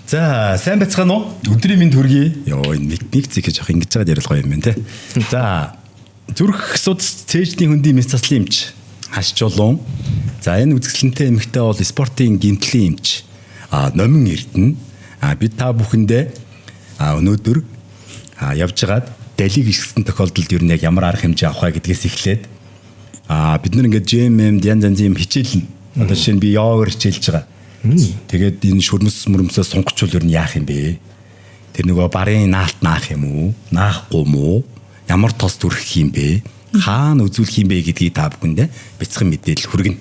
За, сайн байцгаана уу? Өдрийн мэнд хүргэе. Йоо, нэг зэг гэж явах ингэж байгаа ярилцгаа юм байна те. За, зүрх судас цээжний хөндийн мэс заслын эмч хашчулуун. За, энэ үзэсгэлэнтэй эмэгтэй бол спортын гэмтлийн эмч. Номин Эрдэнэ. Бид та бүхэндээ өнөөдөр явж байгаад дэлийг ихсэн тохиолдолд юу нэг ямар арга хэмжээ авах гэдгээс эхлээд бид нар ингээд GMM янз янзын хичээлнэ. Одоо жишээ нь би йогоор хичээлж байгаа. Тэгээд энэ шүрмэс мөрөмсөө сунгачвал юу яах юм бэ? Тэр нөгөө барын наалт наах юм уу? Наахгүй юм уу? Ямар тос дүрх юм бэ? Хаана үзүүлэх юм бэ гэдгийг та бүхэндээ бяцхан мэдээлэл хүргэнэ.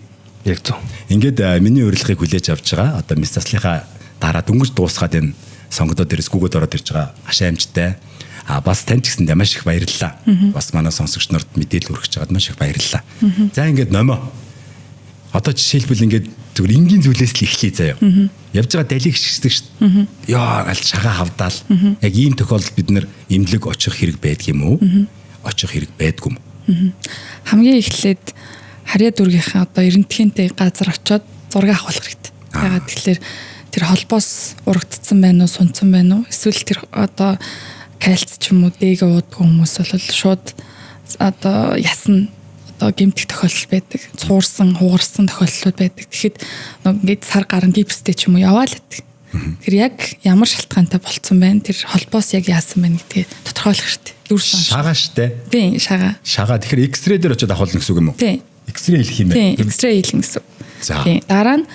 Яг зөв. Ингээд миний урилгыг хүлээж авч байгаа. Одоо мис заслынхаа дараа дөнгөж дуусгаад энэ сонгодоо дээрс гүгөд ороод ирж байгаа хашаа амжтай. Бас тань ч гэсэндээ маш их баярлалаа. Бас манай сонсогч нарт мэдээлэл хүргэж байгаад маш их баярлалаа. За ингээд номоо. Одоо жишээлбэл ингээд зүгээр энгийн зүйлээс л эхлэе заяа. Явж байгаа далийг хичдэг шүү дээ. Яа аль шагаа хавдаал. Яг ийм тохиолдолд бид нар эмнэлэг очих хэрэг байдаг юм уу? Очих хэрэг байдгүй юм. Хамгийн эхлээд харьяа дүүргийнхаа одоо эрентхийнтэй газар очиод зураг авах хэрэгтэй. Ягаад тэгэхээр тэр холбоос урагдсан байна уу, сунцсан байна уу? Эсвэл тэр одоо кальц ч юм уу дээг ууддаг хүмүүс бол шууд одоо ясна одоо гэмтэх тохиолдол байдаг. Цуурсан, хугарсан тохиолдлууд байдаг. Тэгэхэд ингээд сар гарan гипстэй ч юм уу яваал гэдэг. Тэр яг ямар шалтгаантай болцсон байна? Тэр холбоос яг яасан байна гэдгийг тодорхойлох хэрэгтэй. Шагаа штэ. Тийм, шагаа. Шагаа тэгэхээр X-ray дээр очиод авахулна гэсэн үг юм уу? Тийм. X-ray хэлэх юм байна. Тийм, X-ray хэлнэ гэсэн. За. Тийм. Дараа нь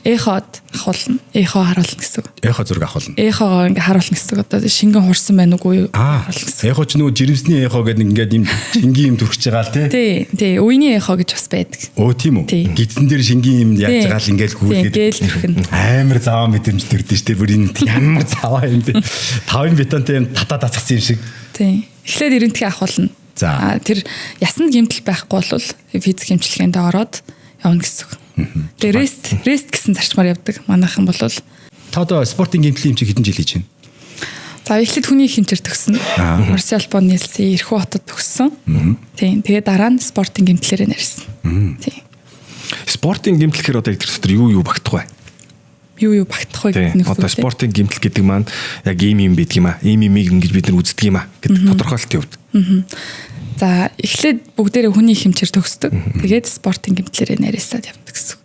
эход ахуулна. Эхо харуулна гэсэн үг. Эхо зураг авахулна. Эхогоо ингээ харуулна гэсэн үг. Одоо шингэн хурсан байна уугүй юу? Харуулна гэсэн. Эхо ч нөгөө жирэмсний эхо гэдэг ингээд юм шингийн юм төрж байгаа л тий. Тий. Үений эхо гэж бас байдаг. Оо тийм үү. Гидсэн дээр шингийн юм яаж байгаа л ингээд гүйлгээд. Гээл төрхөн. Амар заваа мэдрэмж төрдөн штэ бүр энэ ямар заваа юм бэ? 5 бетонтэй юм татаа тацсан юм шиг. Тий. Эхлээд эрентхий ахуулна. За. Тэр ясанд гэмтэл байхгүй бол физик хэмжлэгэнд ороод явна гэсэн үг. Тэгээ рест гэсэн зарчмаар явдаг. Манайхан бол та одоо спортын гэмтлийн хэмжээ хэдэн жил хийж байна? За эхлээд хүний хэмжээр төгснө. Марсиал Боннелси Эрхүү хотод төгссөн. Тийм. Тэгээ дараа нь спортын гэмтлэрээр нарьсан. Тийм. Спортын гэмтэл гэхээр одоо эдгээр дотор юу багтах вэ? Юу багтах вэ гэдэг нэг одоо спортын гэмтэл гэдэг маань яг ийм байдаг юм аа. Ийм ингэж бид нар үздэг юм аа гэдэг тодорхойлолтын хувьд. За эхлээд бүгдээрээ хүний хэмжээр төгсдөг. Тэгээд спортын гэмтлэрээр нарийсаад явдаг гэсэн.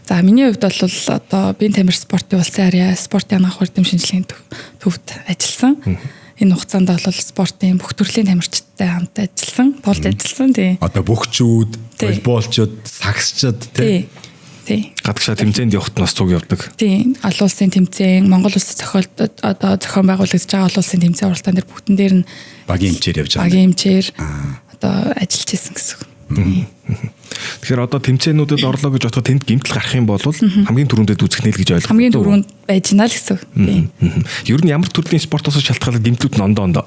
За миний хувьд бол одоо биеийн тамир спортын улсын харьяа, спортын анх хүрдэм шинжилгээний төвд ажилласан. Энэ хугацаанд бол спортын бүх төрлийн тамирчидтай хамт ажилласан, тулд ажилласан тий. Одоо бөхчүүд, волейболчууд, сагсчид тий. Тий. Гадагшаа тэмцээнд явахт нас цуг явдаг. Тий. Олон улсын тэмцээн, Монгол улсад зохион байгуулагдаж байгаа олон улсын тэмцээн уралдаан дээр бүгдэн дээр нь багийн хэмжээр явж байгаа. Багийн хэмжээр одоо ажиллаж исэн гэсэн үг. Тэгэхээр одоо тэмцээнүүдэд орлоо гэж бодоход тэнд гэмтэл гарах юм бол хамгийн түрүүндээ үзэх нэл гэж ойлгох. Хамгийн түрүүнд байж гинэ л гэсэн үг. Ер нь ямар төрлийн спортоос шалтгаалаад гэмтлүүд нь ондоо.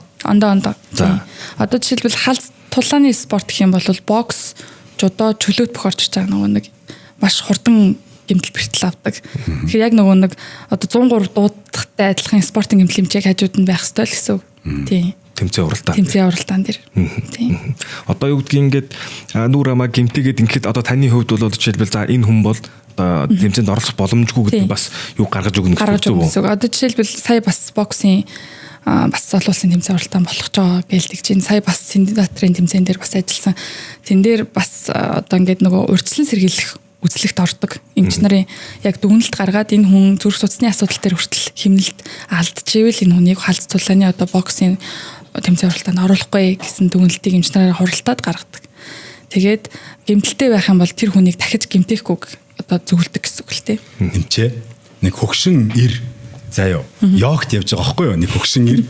За. Одоо жишээлбэл халз тулааны спорт гэх юм бол бокс, жудо, чөлөөт бүх орж байгаа нэг маш хурдан гэмтэл бэртэл авдаг. Тэгэхээр яг нэг одоо 103 дуудахтай адилхан спортын гэмтэл хэмжээг хажууд нь байх ёстой л гэсэн үг. Тийм. Тэмцээн уралдаан дээр. Тийм. Одоо юу гэдгийг ингээд нүүр амаа гэмтээгээд ингээд одоо таны хувьд бол жишээлбэл за энэ хүн бол одоо тэмцээнд оролцох боломжгүй гэдэг бас юу гаргаж өгнө гэсэн үг. Одоо жишээлбэл сая бас боксын бас олон улсын тэмцээн уралдаан болох ч байгаа гэлдэг чинь сая бас Синдикатын тэмцээн дээр бас ажилласан. Тэн дээр бас одоо ингээд нөгөө урьдчилан сэргийлэх үзлэгт ордог. Эмч нарын яг дүгнэлт гаргаад энэ хүн зүрх судасны асуудал дээр хүртэл хэмнэлт алдчихвэл энэ хүнийг халз тулааны одоо боксын тэмцээн уралдаанд оруулахгүй гэсэн дүгнэлтийг эмч нараар хуралдаад гаргадаг. Тэгээд гэмтэлтэй байх юм бол тэр хүнийг дахиж гэмтээхгүй одоо зөвлөдөг гэсэн үг л дээ. Эмчээ нэг хөгшин ир заяа йогт явж байгаа байхгүй юу? Нэг хөгшин ир.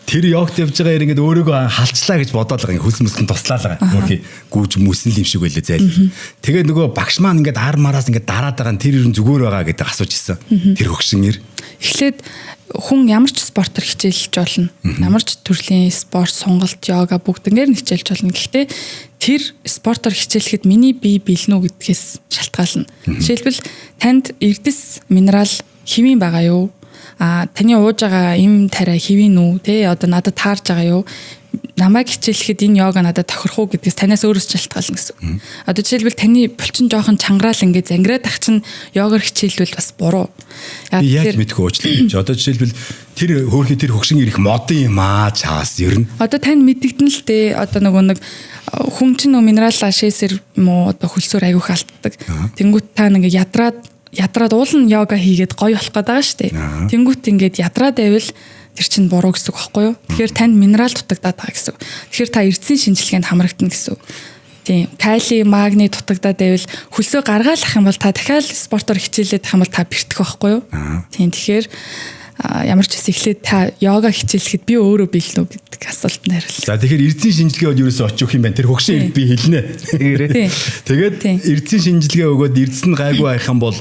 Тэр йогт явж байгаа ир ингээд өөрийгөө халчлаа гэж бодоод байгаа. Хөлс мөсгөн туслаа л байгаа. Өөрхий гүүж мүсэн л юм шиг байлээ зайл. Тэгээд нөгөө багш маань ингээд ар мараас ингээд дараад байгаа нь тэр ер нь зүгээр байгаа гэдэг асууж ирсэн. Тэр хөгшин ир. Эхлээд хүн ямар ч спортоор хичээлж болно. Ямар ч төрлийн спорт, сонголт, йога бүгднгээр нь хичээлж болно. Гэхдээ тэр спортоор хичээлэхэд миний бие бэлэн үү гэдгээс шалтгаална. Жишээлбэл танд эрдэс, минерал, химийн байгаа юу? Таны ууж байгаа им тариа хэвийн үү? Тэ одоо надад таарж байгаа юу? намайг хичээлэхэд энэ йога надад тохирох уу гэдгээс танаас өөрөөс ч шалтгаална гэсэн. Одоо жишээлбэл таны булчин жоохон чангараал ингээд зангираад ах чинь йогоор хичээлвэл бас буруу. Яг мэдгүй уучлаарай. Одоо жишээлбэл тэр хөөрхий тэр хөгшин ирэх модын юм чаас ер нь. Одоо тань мэддэгдэн л дээ. Одоо нэг хүн чинь минерал ашэсэр юм уу одоо хөлсөөр аягүй халтдаг. Тэнгүүт та нэг ядраад уул нь йога хийгээд гоё болох гээд байгаа шүү дээ. Тэнгүүт ингээд ядраад байвал тэр чинь буруу гэсэн үг байхгүй юу? Тэгэхээр танд минерал дутагдаад байгаа гэсэн үг. Тэгэхээр та эрдэсийн шинжилгээнд хамрагдана гэсэн үг. Тийм. Кали, магний дутагдаад байвал хөлсөө гаргаалах юм бол та дахиад спортоор хичээлээд ах юм бол та бэртэх байхгүй юу? Тийм. Тэгэхээр ямар ч хэсэг эхлээд та йога хичээлэхэд би өөрөө биелнэ үү гэдэг асуултанд хариулъя. За тэгэхээр эрдэсийн шинжилгээ бол ерөөсөө очих юм байна. Тэр хөгшин би хэлнэ. Тэгээд эрдэсийн шинжилгээ өгөөд эрдэс нь гайгүй байх юм бол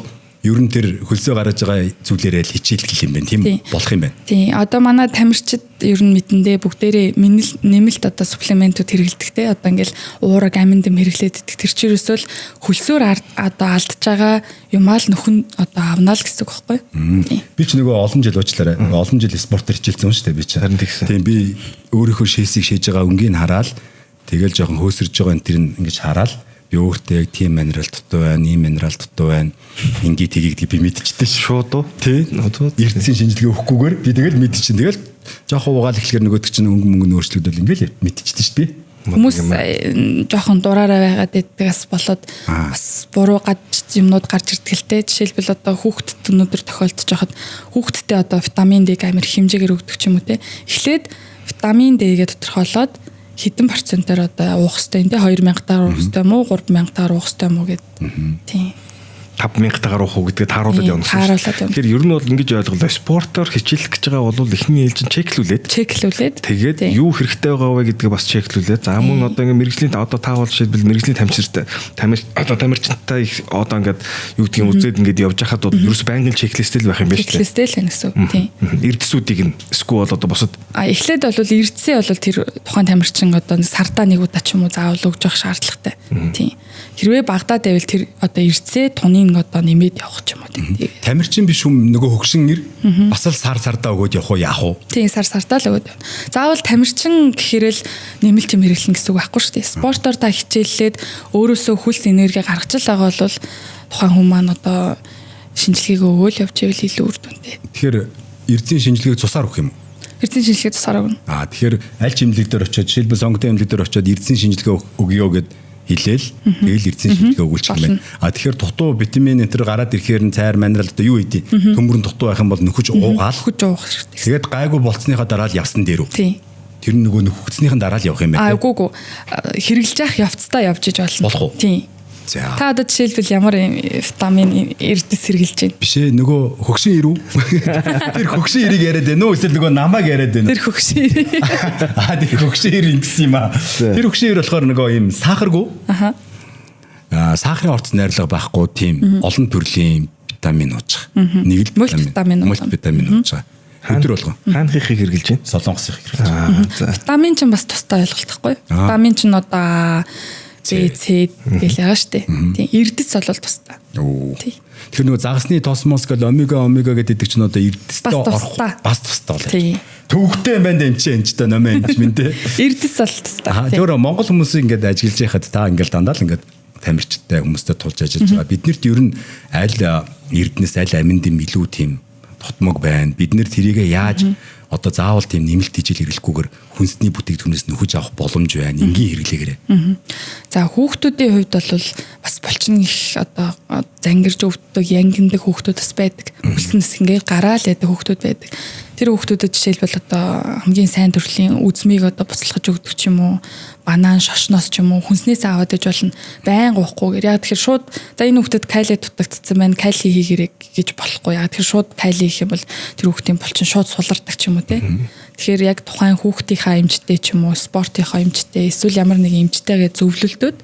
ер нь тэр хөлсөө гаргаж байгаа зүйлээрээ л хичээлэх юм байна. Тийм болох юм байна. Тийм. Одоо манай тамирчид ер нь мэдэндээ бүгдээрээ нэмэлт одоо суплементүүд хэрэглэдэгтэй. Одоо ингээл уураг амин дэм хэрэглээд идэх. Тэр чинь ерөөсөө л хөлсөөр одоо алдж байгаа юмаа л нөхөн одоо авнаа л гэсэн үг байхгүй юу? Би ч нөгөө олон жил уучлаарай. Олон жил спортоор хичээлсэн шүү дээ би чи. Харин тэгсэн. Тийм би өөрийнхөө шээсийг шээж байгаа өнгийг хараад тэгэл жоохон хөөсөрж байгаа энэ тэр ингэж хараад би өөртөө яг тийм минерал дутуу байна, ийм минерал дутуу байна. Ингээ тгийгдгийг би мэдчихдэг шууд уу? Тий. Эрдэсийн шинжилгээ өгөхгүйгээр би тэгэл мэдчихин. Тэгэл жоохон угаал эхлэхээр нөгөөдөг чинь өнгө өөрчлөгдөл ингээл мэдчихдэг шүү дээ. Хүмүүс жоохон дураараа байгаад идэгээс болоод бас буруу юмнууд гарч ирдэг л те. Жишээлбэл одоо хүүхдэд өнөөдөр тохиолдож байхад хүүхдтэй одоо витамин D амар хэмжээгээр өгдөг ч юм уу те. Эхлээд витамин D-гээ тодорхойлоод хэдэн процентоор одоо уух хэрэгтэй юм те 2000 таар уух хэрэгтэй юм уу 3000 таар уух хэрэгтэй юм уу гэд. Тийм. 5000 таар уух уу гэдгээ тааруулаад явна гэсэн. Тэгэхээр ер нь бол ингэж ойлголоо. Спортоор хичээлэх гэж байгаа бол эхний ээлжин чеклүүлээд тэгээд юу хэрэгтэй байгаа вэ гэдгээ бас чеклүүлээд за мөн одоо ингэ мэрэгжлийн одоо таавал жишээлбэл мэрэгжлийн тамирчинтай одоо ингээд юу гэдгийг үзээд ингээд явж хахад бол ерөөс байнгын чеклистэл байх юм байна шүү дээ. Чеклистэл байна гэсэн үг. Тийм. Эрдэсүүдийг нь эсвэл одоо босод эхлээд бол эрдэсээ бол тэр тухайн тамирчин одоо сардаа нэг удаа ч юм уу заавал өгж явах шаардлагатай. Тийм. Хэрвээ багадаа байвал тэр одоо эрдэсээ туныг одоо нэмээд явах ч юм уу тийм. Тамирчин биш хүм нөгөө хөгшин ир бас л сардаа өгөөд явах уу яах уу? Тийм сардаа л өгөөд. Заавал тамирчин гэхэрэл нэмэлт юм хэрэглэн гэсэн үг байхгүй шүү дээ. Спортоор та хичээллээд өөрөөсөө хөлс энерги гаргаж л байгаа бол тухайн хүн маань одоо шинжилгээг өгөөл явж ивэл илүү үр дүнтэй. Тэгэхээр эрдэсийн шинжилгээг цусаар өгөх юм уу? Эрдэсийн шинжилгээ цусаар өгнө. Тэгэхээр аль ч эмнэлэг дээр очиод жишээлбэл сонготой эмнэлэг дээр очиод эрдэсийн шинжилгээ өгье гэд хэлээл тэгэл эрдэсийн шинжилгээ өгүүлчих юм байна. Тэгэхээр дутуу витамин энэ төр гараад ирэхээр цайр минерал одоо юу хийдий? Төмөрн дутуу байх юм бол нөхөж уугаал. Уух хэрэгтэй. Тэгээд гайгүй болцсныхаа дараа л явсан дээр үү? Тийм. Тэр нөгөө нөхөцнийхэн дараа л явах юм байна. Үгүй хэрэгжилж явах явцдаа явж иж болно. Болох уу? Тийм. За. Та одоо жишээлбэл ямар витамин эрдэс хэрэгжилж байна? Биш ээ нөгөө хөгшин ирүү. Тэр хөгшин ирийг яриад байна уу? Эсвэл нөгөө намайг яриад байна уу? Тэр хөгшин ир. Тэр хөгшин ир ингэсэн юм аа. Тэр хөгшин ир болохоор нөгөө юм сахаргүй. Сахарын орц найрлага байхгүй тийм олон төрлийн витамин ууж байгаа. Нэг л мультивитамин ууж байгаа. Өдөр болгон. Хаанхыг хэрэгжилж байна? Солонгосыг хэрэгжилж. Витамин чинь бас тустай ойлголтохгүй. Витамин чинь одоо B, C гэл байгаа штэ. Тийм эрдэс бол тустай. Тэгэхээр нөгөө загасны тосмос гэл омега гэдэг чинь одоо эрдэстэй орох бас тустай болоо. Төвхтэй юм байна энэ ч номын менежмент те. Эрдэс бол тустай. Тэр Монгол хүмүүсийг ингээд ажиллаж байхад та ингээд дандаа л ингээд тамирчтай хүмүүстэй тулж ажиллаж байгаа. Биднэрт ер нь аль эрдэнэс аль амин дэм илүү тийм тутмаг байна. Бид нэр тэрийгэ яаж одоо заавал тийм нэмэлт хичээл хэрэглэхгүйгээр хүнсний бүтээгдэхүүнээс нөхөж авах боломж байна. Энгийн хэрэглээгээрээ. За хүүхдүүдийн хувьд бол бас булчин их одоо зангирж өвддөг, янгиндаг хүүхдүүд бас байдаг. Бүлснэс ингээд гараал яадаг хүүхдүүд байдаг. Тэр хүүхдүүдэд жишээлбэл одоо хамгийн сайн төрлийн үзмийг одоо буцалгаж өгдөг ч юм уу, банан, шошноос ч юм уу хүнснээс аваад иж болно. Байн гоохгүйгээр. Яг тэгэхээр шууд за энэ хүүхдэд кали дутагдсан байна. Кали хийгээрэй гэж болохгүй. Яг тэгэхээр шууд кали хийх юм бол тэр хүүхдийн булчин шууд сулардаг ч юм уу те. Тэгэхээр яг тухайн хүүхдийнхаа эмчтэй ч юм уу, спортынхаа эмчтэй эсвэл ямар нэгэн эмчтэйгээ зөвлөлдөөд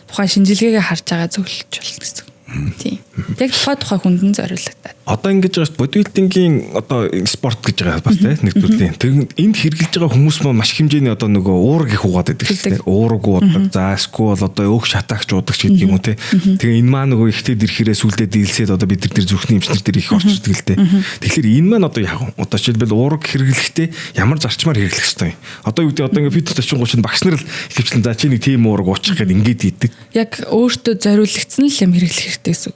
тухайн шинжилгээгээ харж байгаа зөвлөж болно гэсэн. Тийм. Яг тухай хүнд нь зориулагдаад. Одоо ингэж байгаа бодибилдингийн одоо спорт гэж байгаа бас тийм нэг төрлийн. Тэг энд хэрэгжилж байгаа хүмүүс маань маш хэмжээний одоо нөгөө уураг их угаад байдаг тийм. Уураг уудаг. За эсвэл одоо өөх шатаагч уудаг ч гэдэг юм уу тийм. Тэгээ энэ маань нөгөө ихтэйд ирэхээрээ сүлдээ дийлсээд одоо бид нар тэр зүрхний эмчнэр дээр их орчирдаг л дээ. Тэгэхээр энэ маань одоо яг одоо жишээлбэл уураг хэрэглэхдээ ямар зарчмаар хэрэглэх ёстой юм. Одоо юу гэдэг одоо ингээ фитнес очингууд чинь багш нар л хэлчихсэн за чи нэг тийм уураг уучих гээд ингээд ийдэг. Яг өөртөө зориулагдсан л юм хэрэглэх хэрэгтэй гэсэн.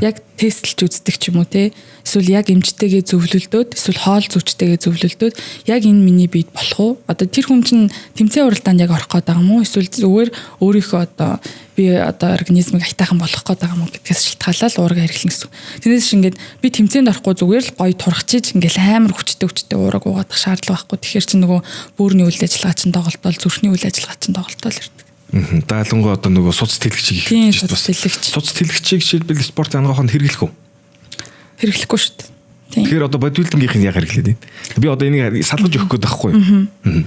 Яг тестлж үздэг ч юм уу те эсвэл яг эмчтэйгээ зөвлөлдөөд эсвэл хоол зүчтэйгээ зөвлөлдөөд яг энэ миний биед болох уу одоо тэр хүн чинь тэмцээн уралдаанд яг орох гээд байгаа юм уу эсвэл зүгээр өөрийнхөө одоо би одоо организмыг айтайхан болгох гээд байгаа юм уу гэдгээс шалтгаалаад уурга хэрэглэн гэсэн. Тэрнээс шиг ингээд би тэмцээнд орохгүй зүгээр л гоё турхчиж ингээл амар хүчтэй уурга уугаадах шаардлага байхгүй. Тэгэхээр чи нөгөө бөөрийн үйл ажиллагаа чинь доголдол зүрхний үйл ажиллагаа чинь доголдол ирдэг. Даалангуу одоо нөгөө суц тэлэгчийг хийж бас суц тэлэгчийг жишээлбэл спорт ангаханд хэрэглэх үү? Хэрэглэхгүй шүү дээ. Тийм. Тэгэхээр одоо бодибилдингийнх нь яг хэрэглээд байна. Би одоо энийг салгаж өгөх гээд байхгүй юу?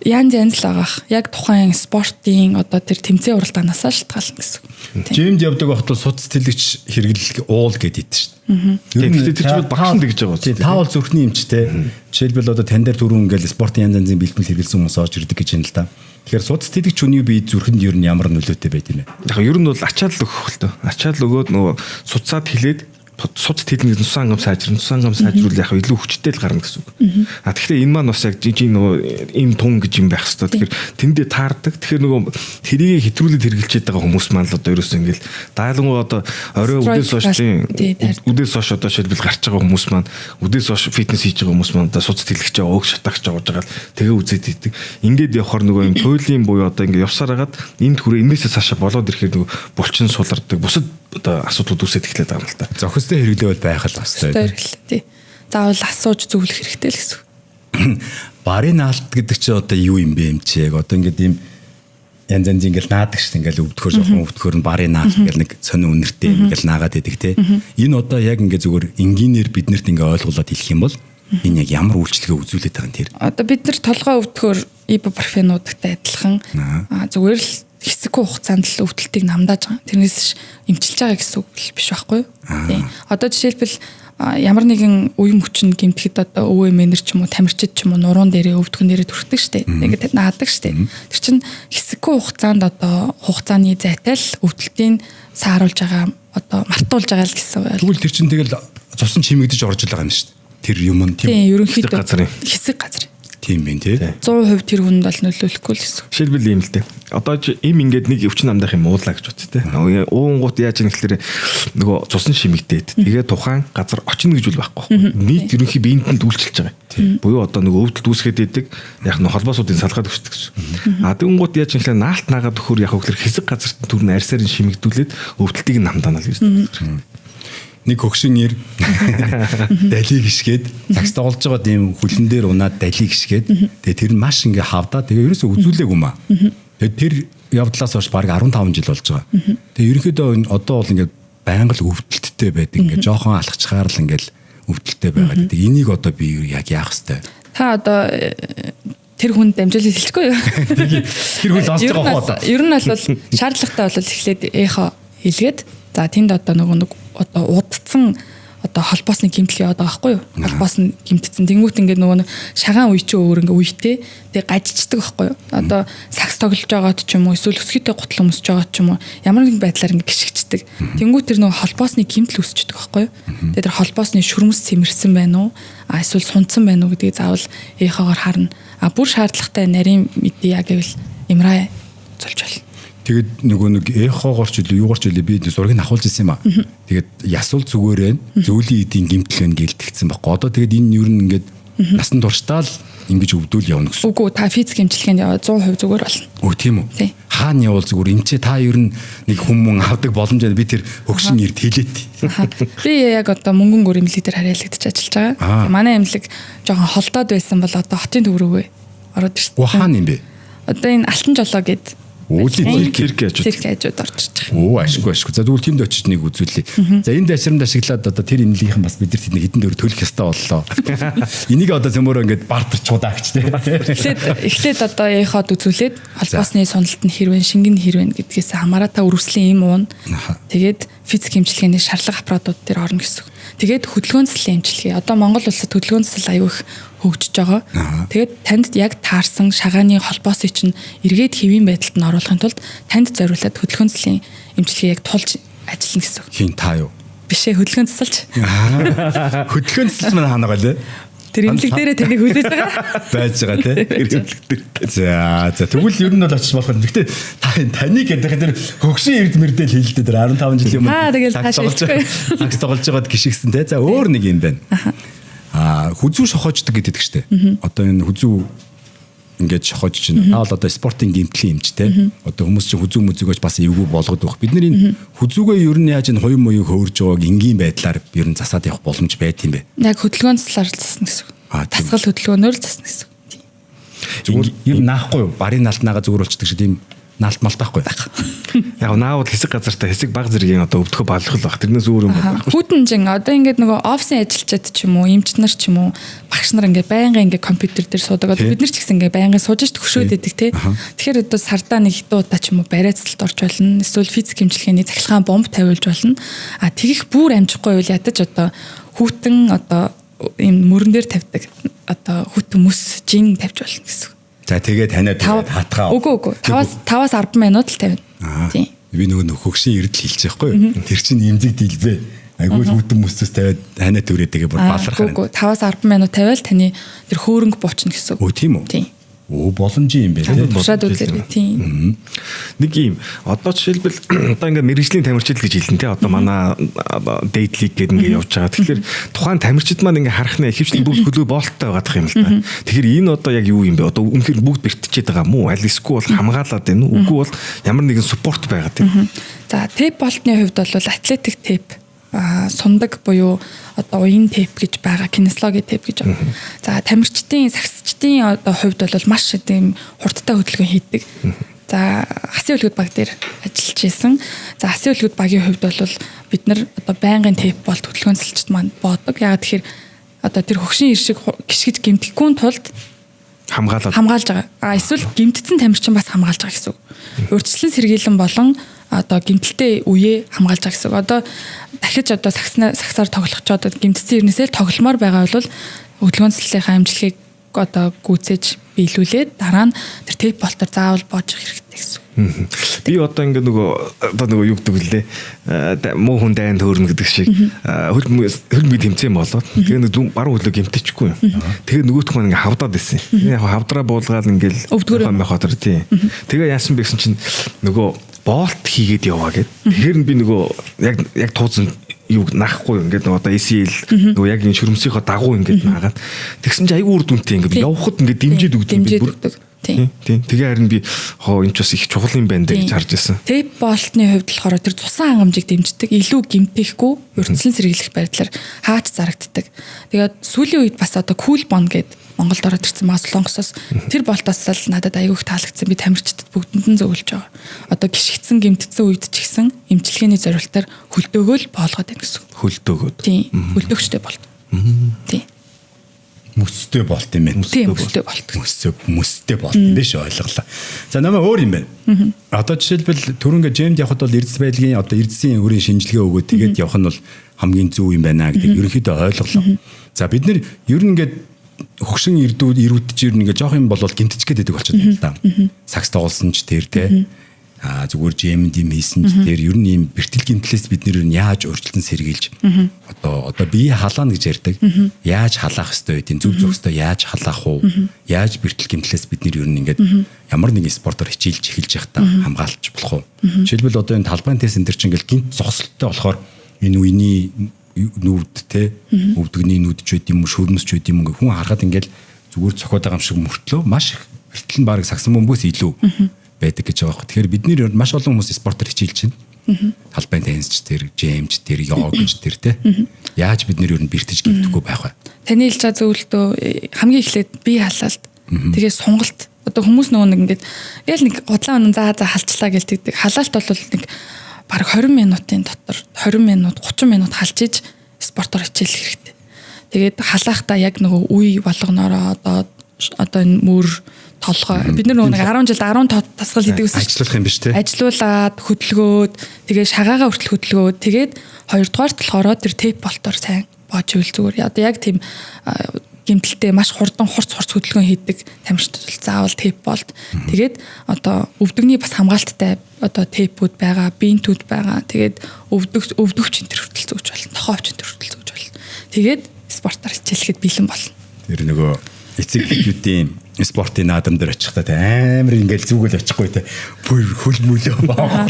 Янз янз л агаах. Яг тухайн спортын одоо тэр тэмцээн уралдаанаас шалтгаална гэсэн. Жимд явдаг байхад суц тэлэгч хэрэглэх уул гэдэг шүү дээ. Тэгэхээр тэр чинь багш нь гэж байгаа үү? Та бол зүрхний эмчтэй. Жишээлбэл одоо тань дээр түрүүн ингээл спортын янз янзын бэлтгэл хэрэглэсэн хүмүүс орж ирдэг гэж юм л да. Тэгэхээр суц тэлэгч хүний бие зүрхэнд ер нь ямар нөлөөтэй байд юм бэ? Яг ер нь бол ачаал өгөх л тоо. Ачаал өгөөд нөгөө суцаад хилээд суц тэлнэг нусан ангам сайжруул яг илүү хүчтэй л гарна гэсэн үг. А тэгэхээр энэ маань бас яг жижиг нөгөө ийм тун гэж юм байх хэвээр. Тэгэхээр тэндээ таардаг. Тэгэхээр нөгөө тэрийг хэтрүүлээд хэрэгжилчихэд байгаа хүмүүс маань л одоо ерөөсөө ингээл даалгавар одоо орой үдээс хойш одоо шилбэл гарч байгаа хүмүүс маань үдээс хойш фитнес хийж байгаа хүмүүс маань одоо суц тэлэгч өг шатаагч аваад байгаа л тэгээ үзээд идэг. Ингээд явахаар нөгөө юм туйлын буюу одоо ингээд явсаар хагаад энд хүрээ энээсээ цаашаа болоод ирэхээр нөгөө булчин сулардаг. Бусад одоо асуудлууд үсээд эхлэх байгаа юм л та. Зохистой хэрэглэвэл байх л бастай. Тий. Заавал асууж зөвлөх хэрэгтэй л гэсэн. Барын наалт гэдэг чинь одоо юу юм бэ юм чи яг одоо ингээд ийм янз янз ингээл наадаг шүү ингээл өвдөхөр жоохон өвдөхөр нь барын наалт ингээл нэг сонин үнэртэй ингээл наагаад идэг те. Энэ одоо яг ингээд зүгээр энгийнээр биднэрт ингээ ойлгуулад хэлэх юм бол энэ яг ямар үйлчлэгээ үзүүлээд байгаа юм тэр. Одоо бид нар толгой өвдөхөр ибупрофенуудтай адилхан зүгээр л хэсэггүй хугацаанд л өвдөлтийг намдааж байгаа. Тэрнээс эмчилж байгаа гэсэн үг биш байхгүй юу? Тийм. Одоо жишээлбэл ямар нэгэн үе мөчн гэмтэхэд одоо өвөө эмээр ч юм уу тамирчид ч юм уу нуруунд дээрээ өвдгөн дээрээ түрхдэг штеп. Ингээд наадаг штеп. Тэр чинь хэсэггүй хугацаанд одоо хугацааны зайтай л өвдөлтийг сааруулж байгаа одоо мартуулж байгаа л гэсэн үг. Тэгвэл тэр чинь тэгэл цусан чимэгдэж орж байгаа юм шүү дээ. Тэр юм нь тийм ерөнхийдөө хэсэг газар. Тийм байх тий. 100% тэр хүнд бол нөлөөлөхгүй л гэсэн. Жишээлбэл ийм л дээ. Одоо им ингээд нэг өвчин амдах юм уулаа гэж бод тий. Уунгууд яаж юм гэхээр нөгөө цусан шимэгдээд тэгээ тухайн газар очно гэж бол байхгүй. Нийт ерөнхий биендэнд үйлчилж байгаа. Буюу одоо нөгөө өвдөлт үүсгээд идэг яг нэг холбоосуудын салгаад өгчдөг гэсэн. А тэгүнгууд яаж юм гэхээр наалт наагаад өгөхөр яг хөглөр хэсэг газарт түрн арьсаар нь шимэгдүүлээд өвдөлтийг намдаана л гэж. Нэг хөгшин нэр далийг ишгээд цагс тоглож байгаа тийм хүлэн дээр унаад далийг ишгээд тэгээ тэр нь маш ингээ хавдаа тэгээ ерөөсөө үзүүлээгүй юм аа. Тэгээ тэр явдлаас хойш баг 15 жил болж байгаа. Тэгээ ерөнхийдөө одоо бол ингээ байнга л өвдөлттэй байдаг ингээ жоохон алхачгаар л ингээл өвдөлттэй байгаа. Тэгээ энийг одоо би яг яах хэвтэй. Та одоо тэр хүнд дамжуулж хэлчихгүй юу? Тэр хүн сонсож байгаа хоо одоо. Ер нь бол шаардлагатай бол эхлээд эхо хэлгээд за тэнд одоо нэг одоо удцсан одоо холбоосны гэмтэл яваад байгаа байхгүй юу? Холбоос нь гэмтсэн. Тэнгүүт ингээд нөгөө шагаан үе чи өөр ингээ үетэй тэг гажичдаг байхгүй юу? Одоо сакс тоглож байгаад ч юм уу эсвэл өсгийтэй гутал өмсөж байгаад ч юм уу ямар нэгэн байдлаар ингээ гიშгчдэг. Тэнгүүт тэр нөгөө холбоосны гэмтэл үсчдэг байхгүй юу? Тэгээд тэр холбоосны шүрмэс цэмэрсэн байна уу? Эсвэл сунцсан байна уу гэдгийг заавал эхоогоор харна. Бүр шаардлагатай нарийн мэдээ гэвэл имраа золж байна. Тэгээд нөгөө нэг эхоогоорч илүү юугаарч илүү би зургийг авахулж ирсэн юм аа. Тэгээд ясвал зүгээрээ зөүлийн эдийн гимтэл байна гэлтгцсэн байхгүй. Одоо тэгээд энэ юу нэгээд насан туршдаа л ингэж өвдөл явна гэсэн. Үгүй та физик хэмжлэгэнд яваад 100% зүгээр болно. Өө тийм үү? Хаана явал зүгээр эмчээ та ер нь нэг хүмүүс авдаг боломж байна. Би тэр хөгшин нэрт хэлээд. Би яг одоо мөнгөн гүр эмнэлэг дээр харьяалагдаж ажиллаж байгаа. Манай эмнэлэг жоохон холдоод байсан бол одоо хотын төв рүүгээ ороод ирсэн. Хаана юм бэ? Одоо энэ алтан жолоо гээд Өөлийн цирк хажууд орж байгаа. Оо ашгүй. За тэгвэл тэнд очиж нэг үзүүлээ. За энэ дэшрамд ашиглаад одоо тэр эмнэлгийнхэн бас бид нар хэдэн дөр төлөх ёстой боллоо. Энийг одоо зөмөрөө ингээд бартарч удаагч тий. Эхлээд одоо эход үзүүлээд холбоосны суналт нь хэрвэн шингэн хэрвэн гэдгээс хамаараа та үргэлжлэн юм уун. Тэгээд физик эмчилгээний шаардлага аппаратууд дээр орно гэсэн. Тэгээд хөдөлгөөн заслын эмчилгээ. Одоо Монгол улсад хөдөлгөөн засал аюул их хөгжиж байгаа. Тэгээд танд яг таарсан шагааны холбоосыг чинь эргээд хэвийн байдалд нь оруулахын тулд танд зориулаад хөдөлгөөн заслын эмчилгээ яг тулж ажиллана гэсэн. Хин та юу? Биш ээ, хөдөлгөөн засалч. Хөдөлгөөн засал маань ханаа лээ. Тэр эмнэлэг дээрээ тэнийг хүлээж байгаа. Байж байгаа тий. Эмнэлэг дээр. За тэгвэл ер нь бол очиж болох юм. Гэхдээ таны гэдэг тэр хөгшин эрд мэрдэл хэлдэг тэр 15 жилийн өмнө. Тэгэл хаашаа. Такс тоглож байгаад гიშгсэн тий. За өөр нэг юм байна. Хүзүү шохоождаг гэдэг штэ. Одоо энэ хүзүү ингээд шохоож чинь. Та бол одоо спортын гэмтлийн эмч тий. Одоо хүмүүс чинь хүзүү мүзүүгөөж бас эвгүй болгоод байх. Бид нар энэ хүзүүгээ ер нь яаж энэ хоёрын моёг хөөрж байгааг энгийн байдлаар ер нь засаад явах боломж байт юм бэ? Яг хөдөлгөөн заслаар засна гэсэн. Дасгал хөдөлгөөнөөр засна гэсэн. Зүгээр ер нь наахгүй юу? Барын наалтнаагаа зүгээр болчихдаг шиг тийм наалт малтаахгүй. Яг наавал хэсэг газартаа хэсэг баг зэргийн одоо өвдөхө балах л баг. Тэрнээс өөр юм байхгүй. Хүүтэнжин одоо ингээд нөгөө офисын ажилчид ч юм уу, эмч нар ч юм уу, багш нар ингээд байнгын ингээд компьютер дээр суудаг. Одоо бид нар ч гэсэн ингээд байнгын сууж ш төгшөөд идэг те. Тэгэхээр одоо сардаа нэг хэдэн удаа ч юм уу барайцлалт орж болно. Эсвэл физик эмчилгээний цахилгаан бомб тавиулж болно. Тэгэх бүр амжихгүй бол ядаж одоо хүүтэн одоо ийм мөрөн дээр тавьдаг. Одоо хүүтэн мөс жин тавьж болно гэсэн. За тэгээд таниад хатгаа. Үгүй 5-аас 10 минут л тавина. Тийм. Би нөгөө хөгшин эрдэл хэлж байхгүй юу? Тэр чинь имзэг дийлбэ. Айгүй хүүтэн мөсөс тавиад таниад түрээд тэгээ бүр балархаа. Үгүй 5-аас 10 минут тавиал таны тэр хөөрөнгө буучна гэсэн. Өө тийм үү? Тийм. Оо боломжийн юм байна тийм. Туршаад үзээрэй тийм. Нэг юм. Одоо жишээлбэл одоо ингээ мэрэгжлийн тамирчид гэж хэлэн те. Одоо манай date league гэдэг ингээ явж байгаа. Тэгэхээр тухайн тамирчид маань ингээ харах нэ ихэвчлэн бүгд хөлөө боолттой байгаадах юм л та. Тэгэхээр энэ одоо яг юу юм бэ? Одоо үнэхээр бүгд бэртчихэд байгаа мó? Аль эсвэл бол хамгаалаад байна уу? Үгүй бол ямар нэгэн спорт байгаад байна. За тэп болтны хувьд бол атлетик тэп сундаг буюу одоо уян тэп гэж байгаа, кинесологи тэп гэж байна. За тамирчдын, сагсчдын одоо хувьд бол маш тийм хурдтай хөдөлгөөн хийдэг. За хасын үлгүүд баг дээр ажиллаж исэн. За хасын үлгүүд багийн хувьд бол бид нар одоо байнгын тэп болт хөдөлгөөн засалчд маань боодог. Ягаад тэгэхээр одоо тэр хөгшин иршиг гიშгэж гэмтэхгүй тулд хамгаалж байгаа. Эсвэл гэмтсэн тамирчин бас хамгаалж байгаа гэсэн үг. Урьдчилан сэргийлэн болон одоо гэмтэлтэй үеэ хамгаалж байгаа гэсэн үг. Одоо дахиж одоо сагсаар тоглох ч одоо гэмтсэн ирнээсээ тогломоор байгаа бол хөдөлгөөн заслынхаа амжилтыг одоо гүйцээж биелүүлээд дараа нь тэр тэп болтоор заавал боож хэрэгтэй гэсэн. Би одоо ингээ нөгөө юу гэдэг лээ. Муу хүн дайнд хөөрнө гэдэг шиг хөлбөмбөг тэмцээн болоод тэгээ нэг баруун хөлөө гэмтчихгүй юм. Тэгээ нөгөөх маань ингээ хавдаад байсан. Яг хавдраа буулгаад ингээл хотор тий. Тэгээ яасан бэ гэсэн чинь нөгөө болт хийгээд яваа гэд. Тэгэхээр би нөгөө яг тууцсан юу наахгүй ингээд нөгөө одоо ACL нөгөө яг энэ шүрмсийнхоо дагуу ингээд наагаад тэгсэн чинь айгүй үр дүнтэй ингээд явхад ингээд дэмжиж өгдөг. Тийм. Тэгээ харин би энэ ч бас их чухал юм байна гэж харж байсан. Тэп болтны хувьд болохоор тэр цусан хангамжийг дэмждэг, илүү гэмтэхгүй, урьдчилан сэргийлэх байдлаар хаач зарагддаг. Тэгээд сүүлийн үед бас одоо кул бон гэдэг Монголд ороод ирсэн Солонгосоос тэр болтоос л надад аягүй их таалагдсан. Би тамирчдад бүгдэнд нь зөвлөж байгаа. Одоо гიშгдсэн гэмтсэн үед ч гэсэн эмчилгээний зорилтоор хөлдөөгөө л боолгоод байна гэсэн. Хөлдөөгөө. Тийм. Хөлдөөгчтэй болт. Тийм. Мөстэй болт юм байна. Тийм, мөстэй болт. Мөстэй болт юм биш ойлголоо. За намайг өөр юм байна. Одоо жишээлбэл түрүүнгээ жимд явхад бол эрдэс байдлын одоо эрдэсийн өрийн шинжилгээ өгөөд тэгээд явах нь бол хамгийн зөв юм байна гэдэг ерөнхийдөө ойлголоо. За бид нэр ер нь ингээд хөгшин ирүүдж ирнэ ингээ жоох юм бол гимтчихэд байдаг болчиход байна л да. Сакс тоглосон ч тэр те. Зүгээр жимэнд юм хийсэн ч тэр ер нь юм бэртэл гимтлээс бид нэр яаж урьдчилан сэргийлж одоо бие халаана гэж ярьдаг. Яаж халаах ёстой вэ? Зүг зөвхөстэй яаж халаах уу? Яаж бэртэл гимтлээс бид нэр ер нь ингээд ямар нэгэн спортоор хичээлж эхэлж явах та хамгаалж болох уу? Жишээлбэл одоо энэ талбайн тест энэ төр чинь ингээд гимт зогсолттой болохоор энэ үений нүүд те өвдөгний нүд ч байд юм шүрмэс ч байд юм хүн харахад ингээл зүгээр цохоод байгаа юм шиг мөртлөө маш их бэртэл нь баг сагсан бөмбөөс илүү байдаг гэж байгаа. Тэгэхээр бидний маш олон хүмүүс спортоор хичээлж байна. Талбайн теннисч тэр, жимч тэр, йогч тэр те. Яаж бид нэр ер нь бэртэж гимтэхгүй байх вэ? Таны хэлж байгаа зөвлөлтөө хамгийн эхлээд бие халаалт. Тэгээ сунгалт. Одоо хүмүүс нөгөө нэг ингээд ял нэг удлаа өнөн заа халчлаа гэлтэгдэг. Халаалт бол нэг бараг 20 минутын дотор 20 минут 30 минут халж иж спортоор хичээлэх хэрэгтэй. Тэгээд халаахтаа яг нөгөө үе болгоноороо одоо одоо энэ мөр толгой бид нар нэг 10 жилд 10 тасгал хийдэг гэсэн ажиллах юм биш те. Ажилуулад хөдөлгөөд тэгээ шагаагаа хүртэл хөдөлгөөд тэгээд хоёрдугаарт болохоор тэр тейп болтоор сайн боож ивэл зүгээр. Одоо яг тийм гэмтэлтэй маш хурдан хурц хөдөлгөөн хийдэг тамирчид заавал тейп болт. Тэгээд одоо өвдөгний бас хамгаалттай одоо тейпүүд байгаа, бинтүүд байгаа. Тэгээд өвдөгч энэ төр хүртэл зөөж болно. Тохоовч энэ төр хүртэл зөөж болно. Тэгээд спортоор хичээлэхэд бэлэн болно. Тэр нөгөө эцэг эхчүүдийн спортын наадам дээр очихдаа амар ингээл зүгэл очихгүй те. Хөл мөлөө баа.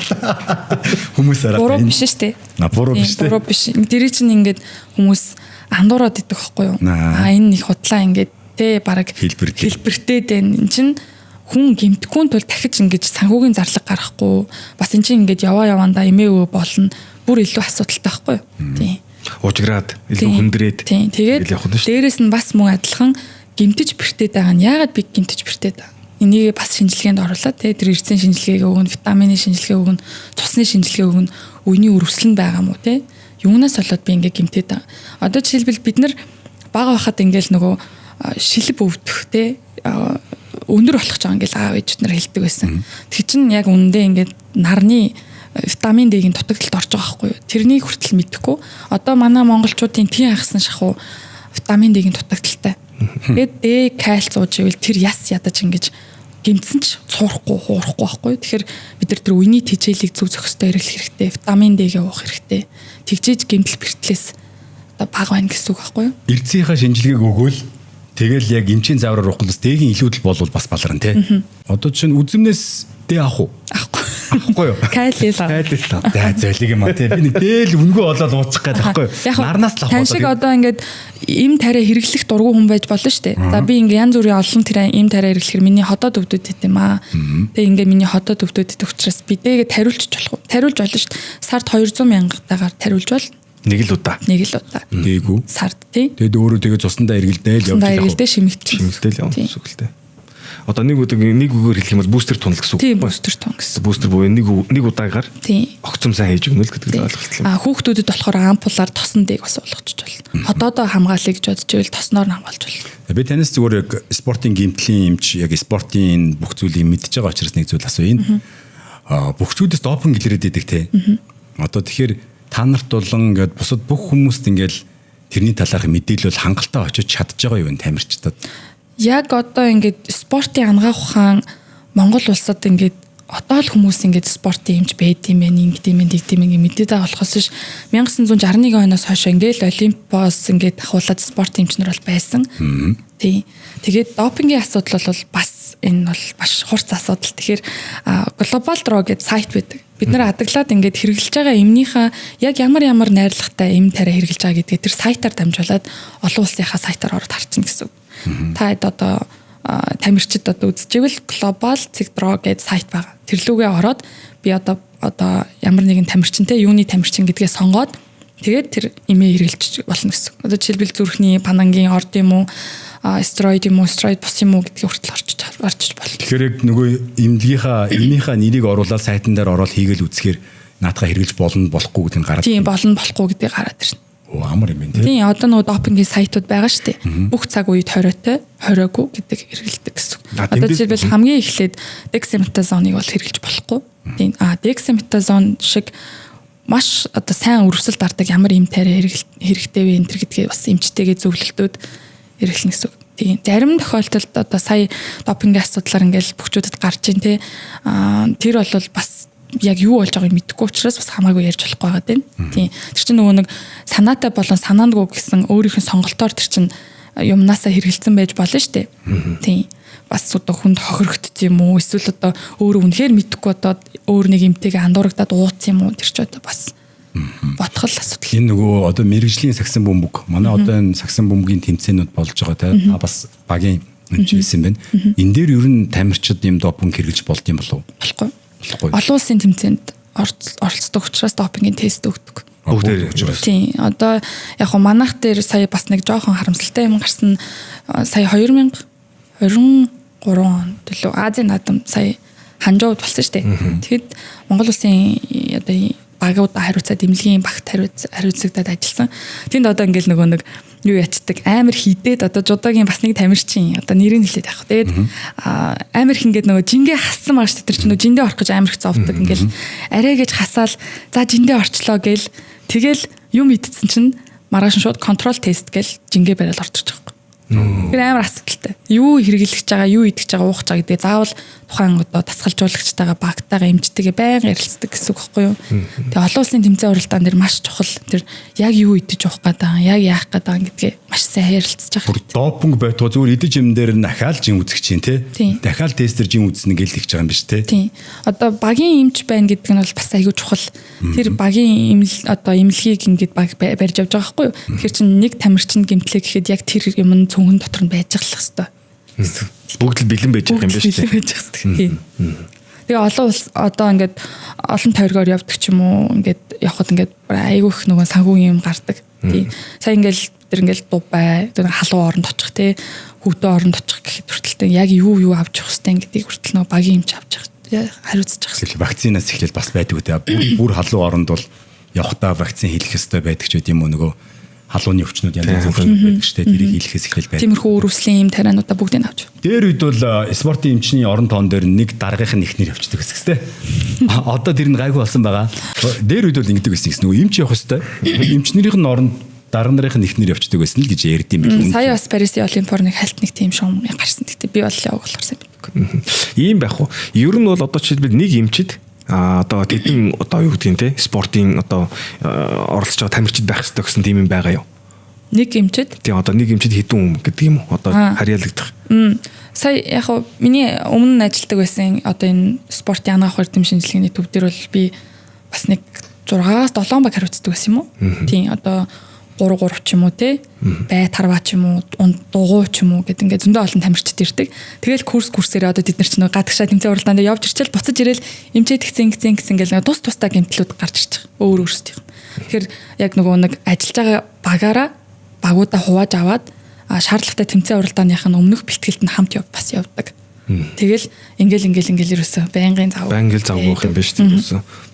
Хүмүүс араа. Буруу биш шүү дээ. Буруу биш те. Буруу биш. Дэрийг чинь ингээд хүмүүс андуураад идэх байхгүй юу? Энэ их худлаа ингээд те бараг хэлбэртэй дээ. Энд чинь хүн гэмтэхгүй тул дахиж ингэж санхүүгийн зарлага гаргахгүй. Бас эн чинь ингээд явандаа эмээ болно. Бүр илүү асуудалтай байхгүй юу? Тийм. Ужиграад илүү хүндрээд. Тийм. Тэгээд дээрэс нь бас мөн адилхан гэмтэж бэртээд байгаа нь яагаад би гэмтэж бэртээд байгаа. Энийг бас шинжилгээнд оруулаад тэр эрдэсийн шинжилгээг өгнө, витамины шинжилгээ өгнө, цусны шинжилгээ өгнө, үений өрөвсөл нь байгаа мó те. Юунаас болоод би ингээ гэмтээд байгаа. Одоо жишээлбэл бид нар бага байхад ингээл нөгөө шилб өвдөх те өндөр болох ч байгаа ингээл аав ээжүүд нар хэлдэг байсан. Тэг чинь яг үнэндээ ингээд нарны витамин D-ийн дутагдлалд орж байгаа байхгүй юу. Тэрнийг хүртэл мэдэхгүй. Одоо манай монголчуудын тийм ахсан шахуу витамин D-ийн дутагдaltaй. Тэгээд D кальц ууж ивэл тэр яс ядаж ингэж гэмтсэн ч цуурахгүй хуурахгүй байхгүй. Тэгэхээр бид нар тэр үений тэжээлийг зөв зохистой хэрэглэх хэрэгтэй. Витамин D-гээ уух хэрэгтэй. Тэгжээж гэмтэл бэртлээс одоо баг байна гэсэн үг байхгүй юу? Эрдсийнхаа шинжилгээг өгөөл тэгэл яг эмчийн заавраар уухгүй бас D-ийн илүүдэл болвол бас баларна те. Одоо чинь үзэмнээс D авах уу? Авахгүй юу? Кайлил. За зөөлийг юм аа те. Би нэг дээл өнгөө олоод уучих гээд байхгүй юу? Нарнаас л авах. Тань шиг одоо ингээд им тариа хэрэглэх дургу хүн байж болно шүү дээ. За би ингээд янз бүрийн олон тэр им тариа хэрэглэхээр миний ходоод өвдөд идэв юм аа. Тэгээ ингээд миний ходоод өвдөд идэх учраас би дэгээ тариулчих болох уу? Тариулж болно шүү дээ. Сард 200 мянгатаагаар тариулж болно. Нэг л удаа. Дээгүү. Сард тий. Тэгэд өөрөө тэгээ цусандаа эргэлдээл явж байгаа. Эргэлдээ шимэгдэл явна гэсэн үг л дээ. Одоо нэг үгээр хэлэх юм бол бустер тунал гэсэн үг. Тийм бустер тун гэсэн. Бустер буюу нэг удаагаар огцом сайн хийж өгнө л гэдэг ойлголт юм. Хүүхдүүдэд болохоор ампулаар тосон дээг бас болгочих болно. Ходоодоо хамгаалъя гэж бодож ивэл тосноор нь хамгаалж болно. Би танаас зүгээр яг спортын гэмтлийн эмч яг спортын бүх зүйлийг мэдж байгаа учраас нэг зүйл асууя. Бүх зүйлээс допинг илрээд идэг те. Одоо тэгэхээр та нарт болон ингээд бусад бүх хүмүүст ингээл тэрний талаарх мэдээлэл хангалттай очиж чадж байгаа юу энэ тамирчдад? Яг одоо ингээд спортын ангаах ухаан Монгол улсад ингээд одоо л хүмүүс ингээд спортын эмч байд юм байна, ингэдэм юм мэдээд байгаа болохоос ш 1961 оноос хойш ингээд Олимпиос ингээд ахуулаад спортын эмчнэр бол байсан. Тийм. Тэгээд допингийн асуудал бол бас энэ бол маш хурц асуудал. Тэгэхээр Global Draw гэдэг сайт байдаг. Бид нэр адаглаад ингээд хэрэгжилж байгаа эмнийхээ яг ямар найрлагатай эм тариа хэрэгжилж байгаа гэдгээ тэр сайтаар дамжуулаад олон улсынхаа сайтаар ороод харчихна гэсэн үг. Та одоо тамирчид одоо үзчихвэл Global Draw гэдэг сайт байгаа. Тэр лүүгээ ороод би одоо ямар нэгэн тамирчинтэй юуны тамирчин гэдгээ сонгоод тэгээд тэр эмээ хэрэгжилж болно гэсэн. Одоо жишээлбэл зүрхний панангийн орд юм уу, стероид юм уу, стероид бус юм уу гэдгийг хүртэл орчиж болно. Тэгэхээр яг нөгөө эмнийхээ нэрийг оруулаад сайтан дээр ороод хийгээл үзэхээр наадхаа хэрэгжилж болохгүй гэдгийг гараад. Тийм болохгүй гэдгийг гараад ирнэ. Амар юм байна тийм. Одоо нөгөө допингийн сайтууд байгаа шүү дээ. Бүх цаг үед хоройтой, хоройгүй гэдэг хэрэгэлдэг гэсэн. Одоо жишээлбэл хамгийн эхлээд dexamethasone-ыг бол хэрэгжилж болохгүй. Тийм. Dexamethasone шиг маш одоо сайн өрөвсөл дардаг ямар эм тариа хэрэгтэй вэ энэ гэдгийг бас эмчтэйгээ зөвлөлтүүд хэрэглэнэ гэсэн. Тийм. Зарим тохиолдолд одоо сая допингийн асуудлаар ингээл бөхчүүдэд гарч ийн те. Тэр бол бас яг юу болж байгааг мэдэхгүй учраас бас хамаагүй ярьж болохгүй байгаа тийм. Тийм. Тэр чинь нөгөө нэг санаатай болон санаандгүй гэсэн өөрийнх нь сонголтоор тэр чинь юмнасаа хэрэгэлсэн байж болно шүү дээ. Тийм. Бас одоо хүнд хохирогдсон юм уу? Эсвэл одоо өөрөө үнэхээр мэдэхгүй одоо өөр нэг эмтэйгээ андуурагдаад ууцсан юм уу? Тэр ч одоо бас бодгол асуудал. Энэ нөгөө одоо мэрэгжлийн сагсан бөмбөг. Манай одоо энэ сагсан бөмбөгийн тэмцээнүүд болж байгаа та бас багийн үнжсэн байна. Энэ дээр ер нь тамирчид юм допинг хэрэглэж болд юм болов уу? Болохгүй. Олон улсын тэмцээнд оролцдог учраас допингийн тест өгдөг. Бүгдээр явж байгаа. Тийм. Одоо яг хөө манайх дээр сая бас нэг жоохон харамсалтай юм гарсан. Сая 2023 онд төлөө Азийн наадам сая Ханчжоуд болсон шүү дээ. Тэгэхэд Монгол улсын одоо багуудаа хариуцаад эмнэлгийн багт хариуцагдаад ажилласан. Тэнд одоо ингээл нөгөө нэг юу ячдаг амар хидээд одоо жудаагийн бас нэг тамирчин одоо нэрийг хэлээд явах. Тэгээд амар их ингээд нөгөө жингээ хассан байгаа шүү дээ. Тэр чинь нөгөө жиндээ орох гэж амар их зовдөг. Ингээл арай гэж хасаал за жиндээ орчлоо гээл тэгэл юм идсэн чинь маргааш шууд контрол тест гээл жингээ бариад орчих жоох. Тэр амар асуудалтай. Юу хэрэглэж байгаа, юу идэж байгаа, уух байгаа гэдэг заавал тухайн одоо дасгалжуулагчтайгаа багтайгаа эмчтэйгээ байнга ярилцдаг гэсэн үг байхгүй юу? Тэгээ олон улсын тэмцээн уралдаан дээр маш чухал. Тэр яг юу идэж уух гэдэг, яг яах гэдэг гэдгээ маш сайн ярилцж байгаа. Бүр допинг байтугай зүгээр идэж юм дээр нь дахиад жин үзэх чинь тий. Дахиад тестер жин үзнэ гэлж байгаа юм биш тий. Тий. Одоо багийн эмч байна гэдэг нь бол бас аягүй чухал. Тэр багийн эмнэлгийг ингээд баг барьж явж байгаа байхгүй юу? Тэгэхээр чинь нэг тамирчин гэмтлээ гэхэд яг тэр юм нь цөөхөн дотор нь байж галах хэвээр. Бүгд л бэлэн байж байгаа юм байна шүү дээ. Тэгээ олон улс одоо ингээд олон тойргоор явдаг ч юм уу ингээд явхад ингээд айгүй их нөгөө санхүүгийн юм гардаг. Тийм. Сая ингээд тэр ингээд Дубай, халуун оронд очих тий, хөвдөө оронд очих гэхэд хүртэл яг юу авч явах хэвтэй гэдгийг хүртэл нөгөө багийн юмч авч хариуцж байгаа. Тэгэхээр вакцинаас эхлээл бас байдаг үү? Бүр халуун оронд бол явхдаа вакцин хийх хэрэгтэй байдаг ч гэдэм үү нөгөө халууны өвчнүүд янз бүрийн байдаг шүү дээ. Тэрийг хийхээс эхлээл байдаг. Тиймэрхүү өрөвслийн юм тариануудаа бүгдийг авч. Дээр үед бол спортын эмчний орон тоон дээр нэг дараагийнх нь ихнэр явчихдаг гэсэн тийм. Одоо тэр нь гайгүй болсон байгаа. Дээр үед бол ингэдэг гэсэн нөгөө эмч явах хэвээр. Эмчнэрийнх нь оронд дарга нарын ихнэр явчихдаг байсан л гэж ярьд юм байна. Сая бас Парисын Олимпиор нэг хальт нэг тийм шуум гарсан. Гэхдээ би бол явах болохоор сайн мэдгүй. Ийм байх уу? Ер нь бол одоо жишээлбэл нэг эмчид одоо тэдэн одоо юу гэдгийг те спортын одоо оролцож байгаа тамирчид байх хэрэгтэй гэсэн тийм юм байгаа юу? Нэг эмчид? Тийм одоо нэг эмчид хэдэн гэдэг юм уу? Одоо харьяалагдах. Сая яг хоо миний өмнө ажилладаг байсан одоо энэ спортын анагаах эрдэм шинжилгээний төв дээр бол би бас нэг 6-7 баг хариуцдаг байсан юм уу? Тийм одоо 3 ч юм уу те бай тарваа ч юм уу дугуй ч юм уу гэдэг ингээд зөндөө олон тамирчид ирдэг. Тэгэл курсээрээ одоо бид нар ч нэг гадагшаа тэмцээн уралдаанд явж ирчихэл буцаж ирээл эмчээд гисэн гэл тус тустай гэмтлүүд гарч ирчих. Өөр өөрсдийнх. Тэгэхээр яг нөгөө нэг ажиллаж байгаа багаараа багуудаа хувааж аваад шаардлагатай тэмцээн уралдааных нь өмнөх бэлтгэлд нь хамт бас явдаг. Тэгэл ингээл ерөөсөө байнгын завгүйх юм биш тийм.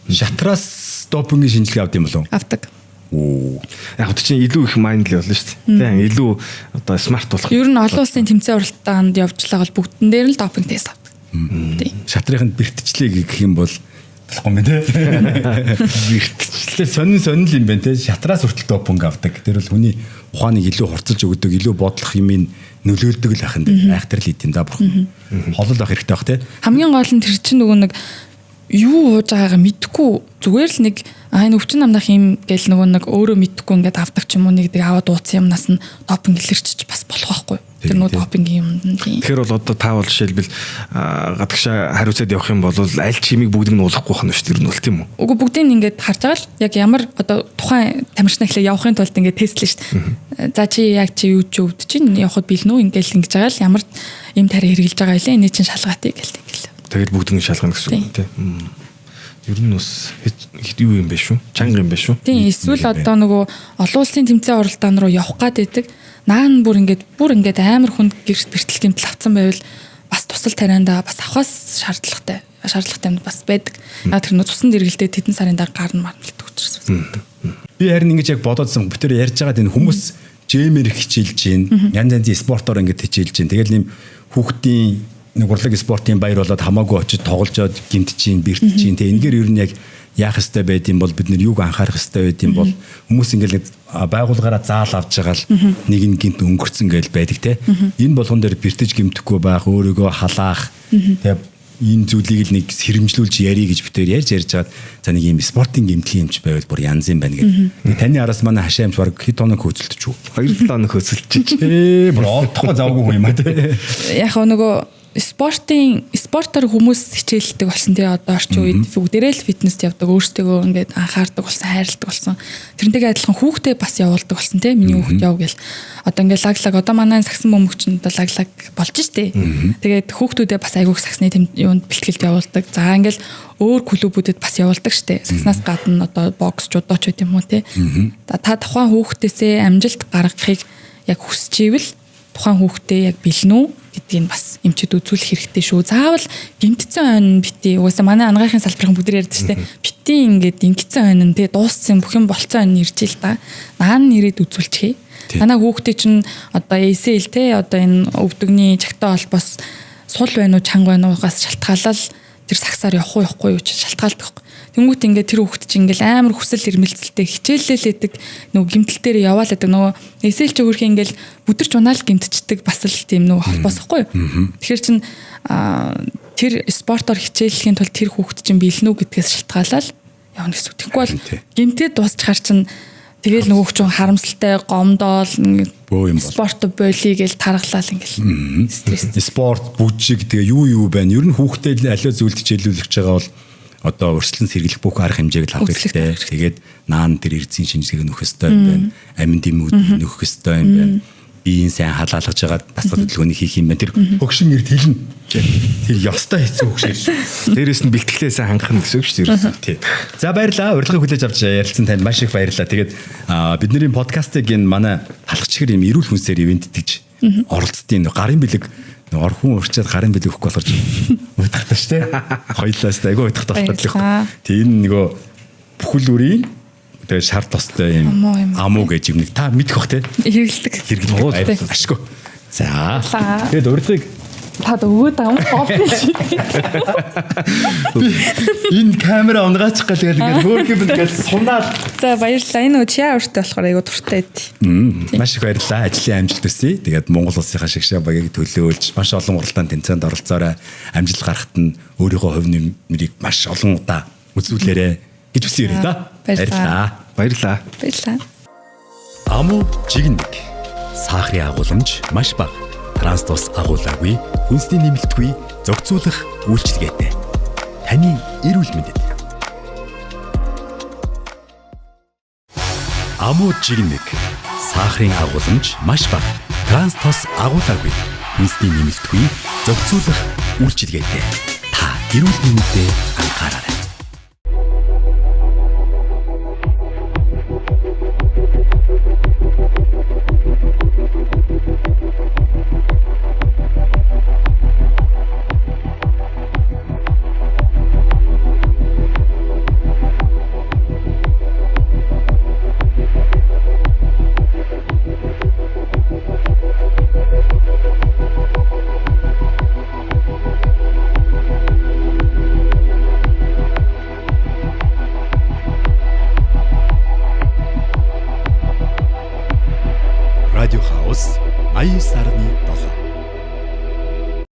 Шатраас допингийн шинжилгээ авд юм болов? Авдаг. Яг чинь илүү их майндл болно шүү дээ. Тийм илүү одоо смарт болох. Ер нь олон улсын тэмцээн уралдаанд явж байгаа бол бүгдэн дээр л допинг тест авдаг. Тийм. Шатрынханд бэртчлээ гэх юм бол болохгүй юм тий. Бэртчлээ сонин юм байна тий. Шатраас хүртэл допинг авдаг. Тэр бол хүний ухааныг илүү хурцлж өгдөг, илүү бодлох юмыг нөлөөлдөг л ахын дээ. Айхтар л идэм да бурхан. Холол ах хэрэгтэй бах тий. Хамгийн гол нь тэр чинь нөгөө нэг юу ууж байгаагаа мэдэхгүй зүгээр л нэг энэ өвчин намнах юм гэл нөгөө нэг өөрөө мэдэхгүй ингээд авдаг ч юм уу нэг аваад ууцсан юмнаас нь допинг илэрчиж бас болох байхгүй. Тэр нөгөө допингийн юм тийм. Тэгэхээр бол одоо та бол жишээлбэл гадагшаа хариуцаад явах юм бол аль чимийг бүгдийг нь уулахгүй хана шүү дээ. Тэр нь бол тийм үү? Үгүй бүгдийг ингээд харж байгаа л яг ямар одоо тухайн тамирчнаа ихлэ явахын тулд ингээд тестлэн шүү дээ. За чи яг чи юу ч өвдөж чинь явахд бэлнүү ингээд ингэж байгаа л ямар юм тари хэрглэж байгаа илээ. Эний чинь шалгаатыг гэлээ. Тэгэл бүгдийг шалгана гэсэн үг тийм. Ер нь бас юу юм бэ шүү? Чанга юм бэ шүү? Тийм эсвэл одоо нөгөө олон улсын тэмцээн уралдаан руу явах гад байдаг. Наан бүр ингээд амар хүнд гэрт бэртэл гэмтэл авцсан байвал бас тусал тарианда бас авахаас шаардлагатай юм бас байдаг. Яг тэр нөө цусан дэргэлдээ тэдэн сарын дараа гарна марналдаг учраас. Би харин ингэж яг бодоодсон бүтээр ярьж байгаа энэ хүмүүс жимээр хичээлж гин янз янзын спортоор ингэж хичээлж гин. Тэгэл нэм хүүхдийн нэг урлаг спортын баяр болоод хамаагүй очиж тогложод гимтжин бэртжин те энэгээр ер нь яг яах ёстой байд юм бол бид нар юуг анхаарах ёстой байд юм бол хүмүүс ингээл байгууллагаараа заал авч байгаа л нэг нь гинт өнгөрцөн гээл байдаг те энэ болгон дээр бэртэж гимтэхгүй байх өөрийгөө халаах те энэ зүйлийг л нэг сэрэмжлүүлж ярий гэж битээр ярьж чаад за нэг юм спортын гимтлийн юмч байвал бүр янз юм байна гэдэг. Таны араас манай хашаа юмч баг хэд хоног хөөцөлдөж үү? 2-7 хоног хөөцөлдөж. Бүр олдохгүй завгүй юм аа те. Яг нөгөө спортоор хүмүүс хичээлдэг болсон тий одоо орчин үед бүгдээрээ л фитнест явдаг өөрсдөө ингээд анхаардаг болсон хайрладаг болсон тэрнтэйгээ адилхан хүүхдээ бас явуулдаг болсон тий миний хүүхд яв гэл одоо ингээд лаглаг одоо манай сагсан бөмбөгчөнд лаглаг болж штэ тэгээд хүүхдүүдээ бас айгүйх сагсны юунд бэлтгэлд явуулдаг за ингээд өөр клубүүдэд бас явуулдаг штэ сагснаас гадна одоо бокс жудооч гэдэг юм уу тий та тухайн хүүхдээсээ амжилт гаргахыг яг хүсэж ивэл тухайн хүүхдээ яг бэлнүү гэдгийг бас эмчэд үзүүлэх хэрэгтэй шүү. Заавал гимтцэн ойн бити. Угаасаа манай анагаахын салбарын бүгд ярьдаг шүү дээ. Бити ингээд гимтцэн ойн нь тэгээ дууссан бүх юм болцсон ойн ирж ил та. Наан нэрээд үзүүлчихье. Танаа хүүхдээ чинь одоо ACL те одоо энэ өвдөгний чагтаа холбоос сул байна уу чанга байна уугаас шалтгаалал тэр сагсаар явах уу гэж шалтгаалдаг. Тэнгүүт ингээд тэр хүүхд чинь ингээд амар хүсэл эрмэлзэлтэй хичээллээ лээдэг нөгөө гимтэл дээр яваал гэдэг нөгөө ACL ч өөрхий ингээд бүдэрч унаал гимтчдэг бас л тийм нөгөө холбоосохгүй. Тэгэхээр чин тэр спортоор хичээллэхийн тулд тэр хүүхд чинь биелнэ үү гэдгээс шалтгаалал явна гэсэн үг. Тэгэхгүй бол гимтээ дуусчаар чин тэгэл нөгөөч ч харамсалтай гомдоол спорт боли гэж таргалал ингээл стресс. Спорт бүжиг тэгээ юу байна. Ер нь хүүхдэд аливаа зүйлд хичээлүүлэх гэж байгаа бол одоо өрсөлдөн сэргийлэх бүх арга хэмжээг л авах хэрэгтэй. Тэгээд наан тэр эрдэсийн шинжилгээг нөхөх ёстой юм байна. Амин дэмүүд нөхөх ёстой юм байна. Биеийн сайн халаалгаж байгаа дасгал хөдөлгөөнийг хийх юм байна. Тэр хөгшин эрд хэлнэ. Тэр ёстой хэцүү хөгшин. Дээрээс нь бэлтгэлээсээ хангах нь гэсэн үг шүү дээ. Тий. За баярлалаа. Урилгыг хүлээж авч ярилцсан танд маш их баярлалаа. Тэгээд бидний подкастыг энэ манай талхчгэр юм эрүүл хүнсээр ивент гэж оролцдیں۔ Гарын бэлэг ор хүн урчаад гарын бэлэг өгөх болохоор уйтахтай шүү дээ. Хоёлаас айгүй уйтахтай болчихлоо. Тийм нөгөө бүхэл үрийн тэгээ шар тостой юм амуу гэж юм. Та мэдэх бах те. Хэрэгэлдэг. Ашгүй. За. Тэгээд урилгыг тад өгөөд ам болчих шиг. Энэ камера унгаачих гал ингээд хөөрхөв ингээд сунаад. За баярлалаа. Энэ чиа өртөө болохоор айгу дуртай байд. Маш их баярлалаа. Ажлын амжилт хүсье. Тэгээд Монгол улсынхаа шигшээ багийг төлөөлж маш олон уралдаан тэмцээнд оролцоорой. Амжилт гаргахад нь өөрийнхөө хувь нэмрийг маш олон удаа үзүүлээрэй гэж хүсье да. Баярлалаа. Аму жигнэг. Сахарын агуулмж маш бага. Транс тус агуулаагүй, хүнсний нэмэлтгүй, зохицуулах үйлчилгээтэй. Таны эрүүл мэндэд. Аму жигнэг. Сахарын агуулмж маш бага. Транс тус агуулаагүй, хүнсний нэмэлтгүй, зохицуулах үйлчилгээтэй. Та эрүүл мэндэд анхаараарай.